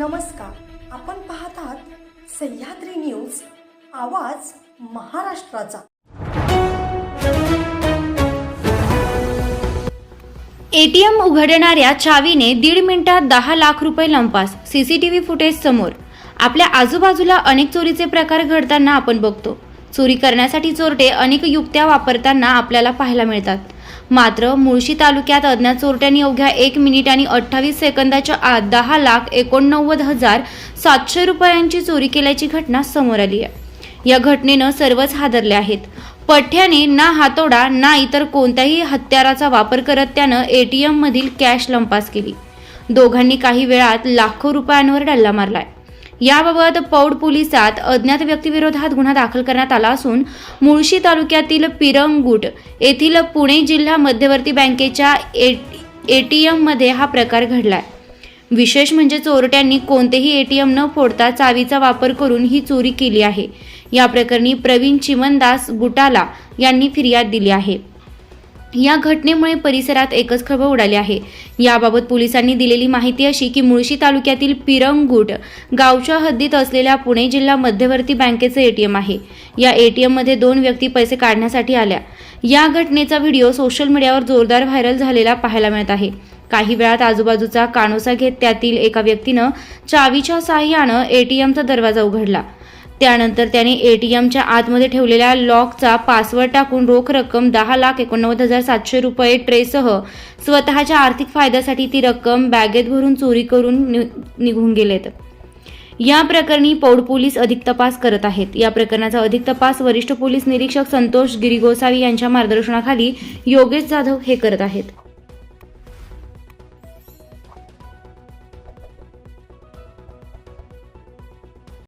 नमस्कार, आपण पाहत आहात सह्याद्री न्यूज, आवाज महाराष्ट्राचा। एटीएम उघडणाऱ्या चावीने 1.5 मिनिटात 10 लाख रुपये लंपास। सीसीटीव्ही फुटेज समोर। आपल्या आजूबाजूला अनेक चोरीचे प्रकार घडताना आपण बघतो। चोरी करण्यासाठी चोरटे अनेक युक्त्या वापरताना आपल्याला पाहायला मिळतात। मात्र मुळशी तालुक्यात अज्ञात चोरट्यांनी अवघ्या 1 मिनिट आणि 28 सेकंदाच्या आत 10,89,700 रुपयांची चोरी केल्याची घटना समोर आली आहे। या घटनेनं सर्वच हादरले आहेत। पठ्याने ना हातोडा ना इतर कोणत्याही हत्याराचा वापर करत त्यानं एटीएम मधील कॅश लंपास केली। दोघांनी काही वेळात लाखो रुपयांवर डल्ला मारलाय। याबाबत पौड पोलिसात अज्ञात व्यक्तीविरोधात गुन्हा दाखल करण्यात आला असून मुळशी तालुक्यातील पिरंगुट येथील पुणे जिल्हा मध्यवर्ती बँकेच्या एटीएम मध्ये हा प्रकार घडलाय। विशेष म्हणजे चोरट्यांनी कोणतेही एटीएम न फोडता चावीचा वापर करून ही चोरी केली आहे। या प्रकरणी प्रवीण चिमनदास बुटाला यांनी फिर्याद दिली आहे। या घटनेमुळे परिसरात एकच खळबळ उडाली आहे। याबाबत पोलिसांनी दिलेली माहिती अशी की मुळशी तालुक्यातील पिरंगुट गावच्या हद्दीत असलेल्या पुणे जिल्हा मध्यवर्ती बँकेचे एटीएम आहे। या एटीएम मध्ये 2 व्यक्ती पैसे काढण्यासाठी आल्या। या घटनेचा व्हिडिओ सोशल मीडियावर जोरदार व्हायरल झालेला पाहायला मिळत आहे। काही वेळात आजूबाजूचा कानोसा घेत त्यातील एका व्यक्तीनं चावीच्या साहाय्यानं एटीएमचा दरवाजा उघडला। त्यानंतर त्याने एटीएमच्या आतमध्ये ठेवलेल्या लॉकचा पासवर्ड टाकून रोख रक्कम 10,89,700 रुपये ट्रेसह स्वतःच्या आर्थिक फायद्यासाठी ती रक्कम बॅगेत भरून चोरी करून निघून गेलेत। या प्रकरणी पौड पोलीस अधिक तपास करत आहेत। या प्रकरणाचा अधिक तपास वरिष्ठ पोलीस निरीक्षक संतोष गिरी गोसावी यांच्या मार्गदर्शनाखाली योगेश जाधव हे करत आहेत।